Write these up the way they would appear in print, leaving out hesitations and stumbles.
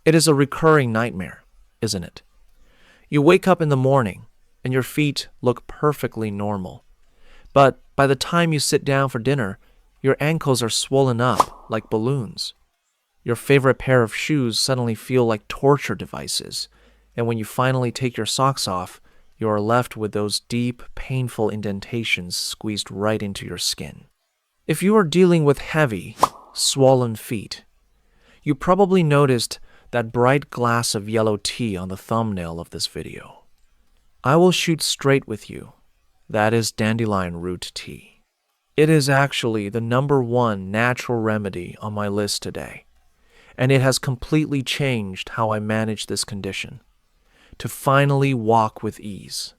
It is a recurring nightmare, isn't it? You wake up in the morning and your feet look perfectly normal. But by the time you sit down for dinner, your ankles are swollen up like balloons. Your favorite pair of shoes suddenly feel like torture devices, and when you finally take your socks off, you are left with those deep, painful indentations squeezed right into your skin. If you are dealing with heavy, swollen feet, you probably noticed that bright glass of yellow tea on the thumbnail of this video. I will shoot straight with you. That is dandelion root tea. It is actually the #1 natural remedy on my list today, and it has completely changed how I manage this condition, to finally walk with ease.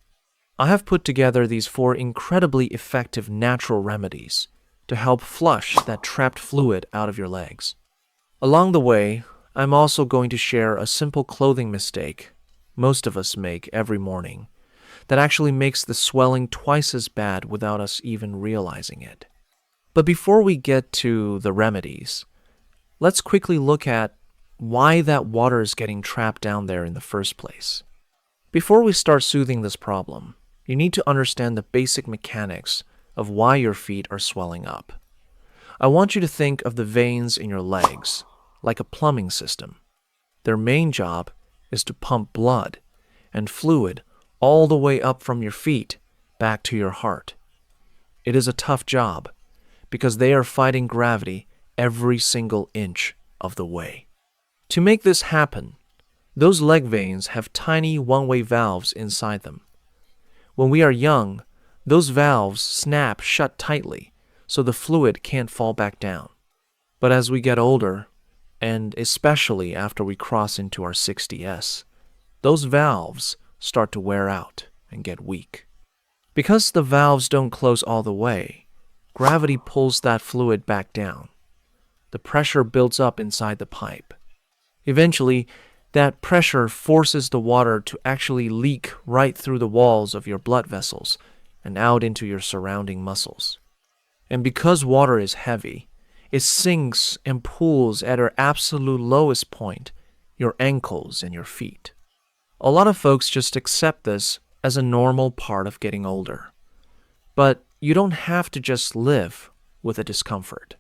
I have put together these 4 incredibly effective natural remedies to help flush that trapped fluid out of your legs. Along the way, I'm also going to share a simple clothing mistake most of us make every morning that actually makes the swelling twice as bad without us even realizing it. But before we get to the remedies, let's quickly look at why that water is getting trapped down there in the first place. Before we start soothing this problem, you need to understand the basic mechanics of why your feet are swelling up. I want you to think of the veins in your legs like a plumbing system. Their main job is to pump blood and fluid all the way up from your feet back to your heart. It is a tough job because they are fighting gravity every single inch of the way. To make this happen, those leg veins have tiny one-way valves inside them. When we are young, those valves snap shut tightly so the fluid can't fall back down. But as we get older, and especially after we cross into our 60s, those valves start to wear out and get weak. Because the valves don't close all the way, gravity pulls that fluid back down. The pressure builds up inside the pipe. Eventually, that pressure forces the water to actually leak right through the walls of your blood vessels and out into your surrounding muscles. And because water is heavy, it sinks and pools at our absolute lowest point, your ankles and your feet. A lot of folks just accept this as a normal part of getting older. But you don't have to just live with the discomfort.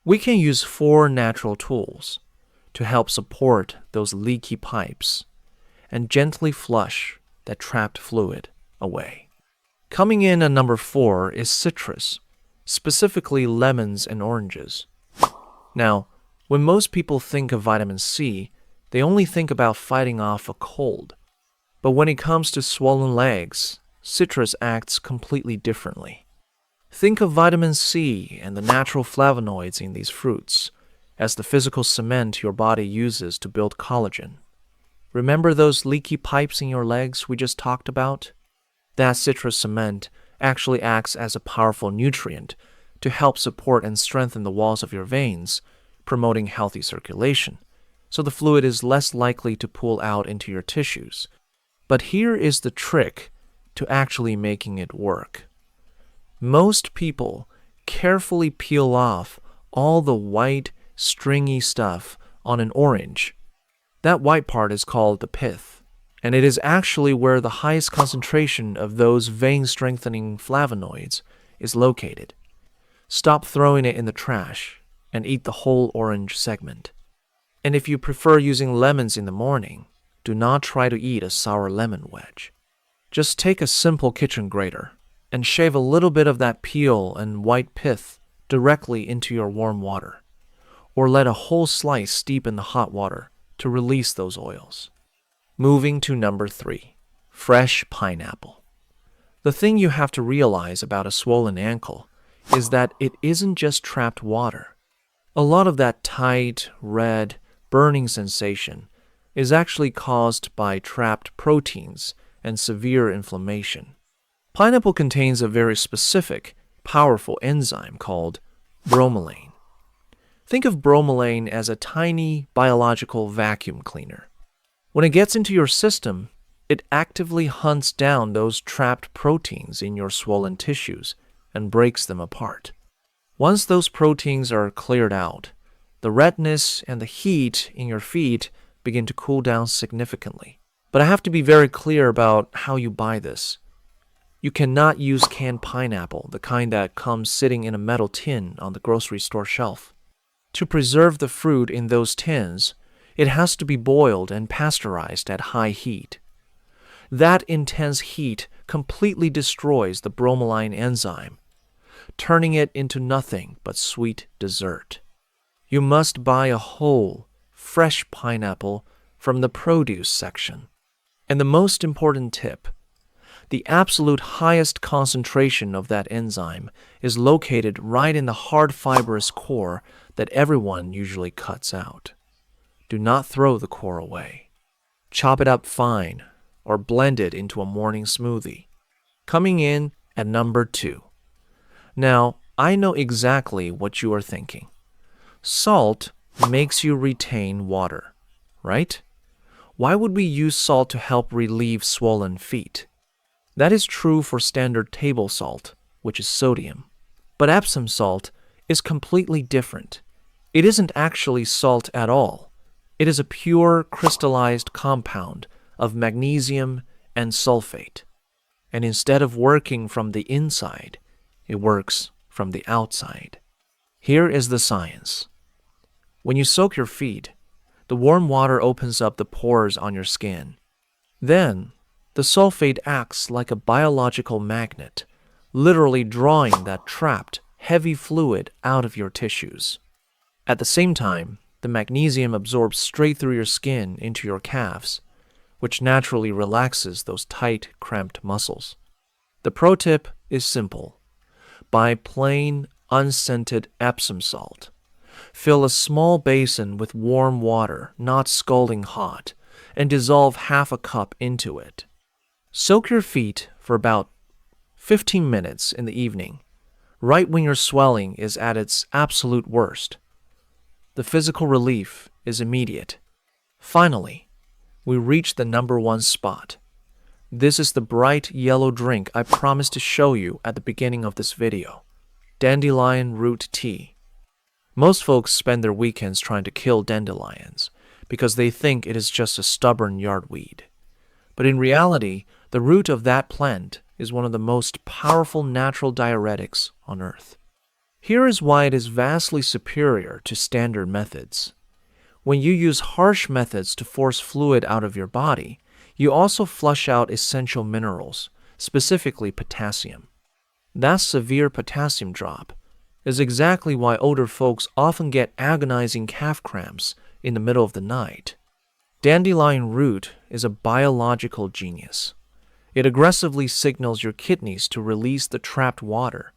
We can use 4 natural tools to help support those leaky pipes and gently flush that trapped fluid away. Coming in at number 4 is citrus, specifically lemons and oranges. Now, when most people think of vitamin C, they only think about fighting off a cold. But when it comes to swollen legs, citrus acts completely differently. Think of vitamin C and the natural flavonoids in these fruits as the physical cement your body uses to build collagen. Remember those leaky pipes in your legs we just talked about? That citrus cement actually acts as a powerful nutrient to help support and strengthen the walls of your veins, promoting healthy circulation, so the fluid is less likely to pool out into your tissues. But here is the trick to actually making it work. Most people carefully peel off all the white, stringy stuff on an orange. That white part is called the pith, and it is actually where the highest concentration of those vein-strengthening flavonoids is located. Stop throwing it in the trash and eat the whole orange segment. And if you prefer using lemons in the morning, do not try to eat a sour lemon wedge. Just take a simple kitchen grater and shave a little bit of that peel and white pith directly into your warm water, or let a whole slice steep in the hot water to release those oils. Moving to number 3, fresh pineapple. The thing you have to realize about a swollen ankle is that it isn't just trapped water. A lot of that tight, red, burning sensation is actually caused by trapped proteins and severe inflammation. Pineapple contains a very specific, powerful enzyme called bromelain. Think of bromelain as a tiny biological vacuum cleaner. When it gets into your system, it actively hunts down those trapped proteins in your swollen tissues and breaks them apart. Once those proteins are cleared out, the redness and the heat in your feet begin to cool down significantly. But I have to be very clear about how you buy this. You cannot use canned pineapple, the kind that comes sitting in a metal tin on the grocery store shelf. To preserve the fruit in those tins, it has to be boiled and pasteurized at high heat. That intense heat completely destroys the bromelain enzyme, turning it into nothing but sweet dessert. You must buy a whole, fresh pineapple from the produce section. And the most important tip, the absolute highest concentration of that enzyme is located right in the hard fibrous core that everyone usually cuts out. Do not throw the core away. Chop it up fine or blend it into a morning smoothie. Coming in at number 2. Now, I know exactly what you are thinking. Salt makes you retain water, right? Why would we use salt to help relieve swollen feet? That is true for standard table salt, which is sodium. But Epsom salt is completely different. It isn't actually salt at all. It is a pure crystallized compound of magnesium and sulfate. And instead of working from the inside, it works from the outside. Here is the science. When you soak your feet, the warm water opens up the pores on your skin. Then, the sulfate acts like a biological magnet, literally drawing that trapped, heavy fluid out of your tissues. At the same time, the magnesium absorbs straight through your skin into your calves, which naturally relaxes those tight, cramped muscles. The pro tip is simple. Buy plain, unscented Epsom salt. Fill a small basin with warm water, not scalding hot, and dissolve half a cup into it. Soak your feet for about 15 minutes in the evening, right when your swelling is at its absolute worst. The physical relief is immediate. Finally, we reach the number 1 spot. This is the bright yellow drink I promised to show you at the beginning of this video. Dandelion root tea. Most folks spend their weekends trying to kill dandelions because they think it is just a stubborn yardweed. But in reality, the root of that plant is one of the most powerful natural diuretics on earth. Here is why it is vastly superior to standard methods. When you use harsh methods to force fluid out of your body, you also flush out essential minerals, specifically potassium. That severe potassium drop is exactly why older folks often get agonizing calf cramps in the middle of the night. Dandelion root is a biological genius. It aggressively signals your kidneys to release the trapped water,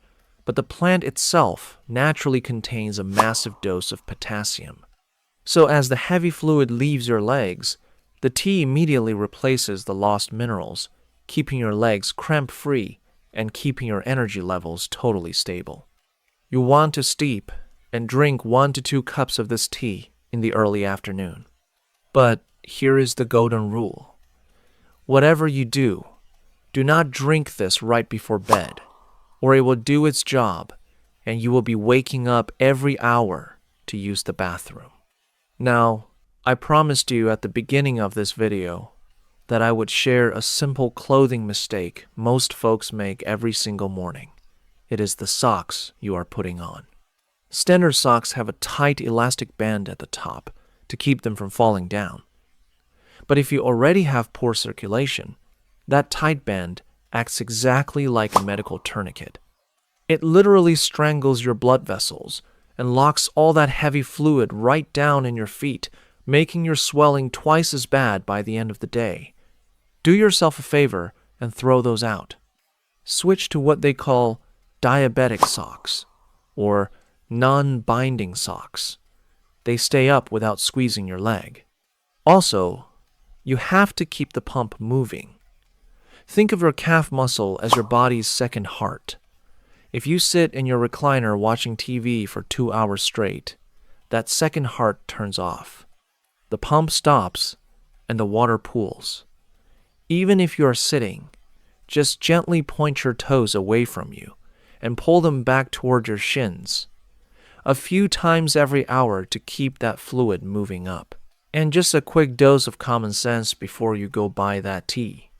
but the plant itself naturally contains a massive dose of potassium. So as the heavy fluid leaves your legs, the tea immediately replaces the lost minerals, keeping your legs cramp-free and keeping your energy levels totally stable. You want to steep and drink 1 to 2 cups of this tea in the early afternoon. But here is the golden rule. Whatever you do, do not drink this right before bed, or it will do its job, and you will be waking up every hour to use the bathroom. Now, I promised you at the beginning of this video that I would share a simple clothing mistake most folks make every single morning. It is the socks you are putting on. Standard socks have a tight elastic band at the top to keep them from falling down. But if you already have poor circulation, that tight band acts exactly like a medical tourniquet. It literally strangles your blood vessels and locks all that heavy fluid right down in your feet, making your swelling twice as bad by the end of the day. Do yourself a favor and throw those out. Switch to what they call diabetic socks, or non-binding socks. They stay up without squeezing your leg. Also, you have to keep the pump moving. Think of your calf muscle as your body's second heart. If you sit in your recliner watching TV for 2 hours straight, that second heart turns off. The pump stops and the water pools. Even if you are sitting, just gently point your toes away from you and pull them back toward your shins, a few times every hour to keep that fluid moving up. And just a quick dose of common sense before you go buy that tea.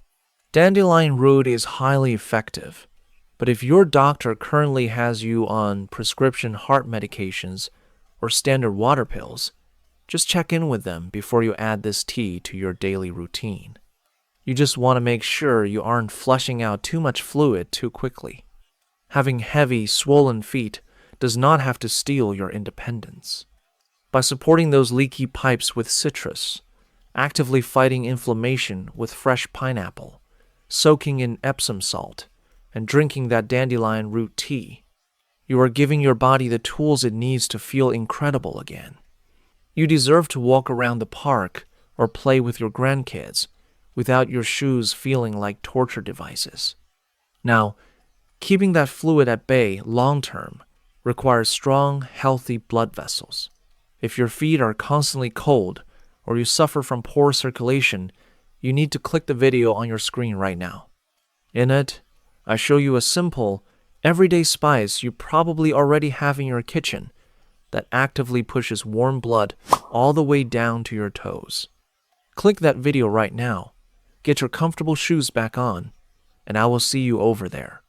Dandelion root is highly effective, but if your doctor currently has you on prescription heart medications or standard water pills, just check in with them before you add this tea to your daily routine. You just want to make sure you aren't flushing out too much fluid too quickly. Having heavy, swollen feet does not have to steal your independence. By supporting those leaky pipes with citrus, actively fighting inflammation with fresh pineapple, soaking in Epsom salt, and drinking that dandelion root tea, you are giving your body the tools it needs to feel incredible again. You deserve to walk around the park or play with your grandkids without your shoes feeling like torture devices. Now, keeping that fluid at bay long-term requires strong, healthy blood vessels. If your feet are constantly cold or you suffer from poor circulation, you need to click the video on your screen right now. In it, I show you a simple, everyday spice you probably already have in your kitchen that actively pushes warm blood all the way down to your toes. Click that video right now, get your comfortable shoes back on, and I will see you over there.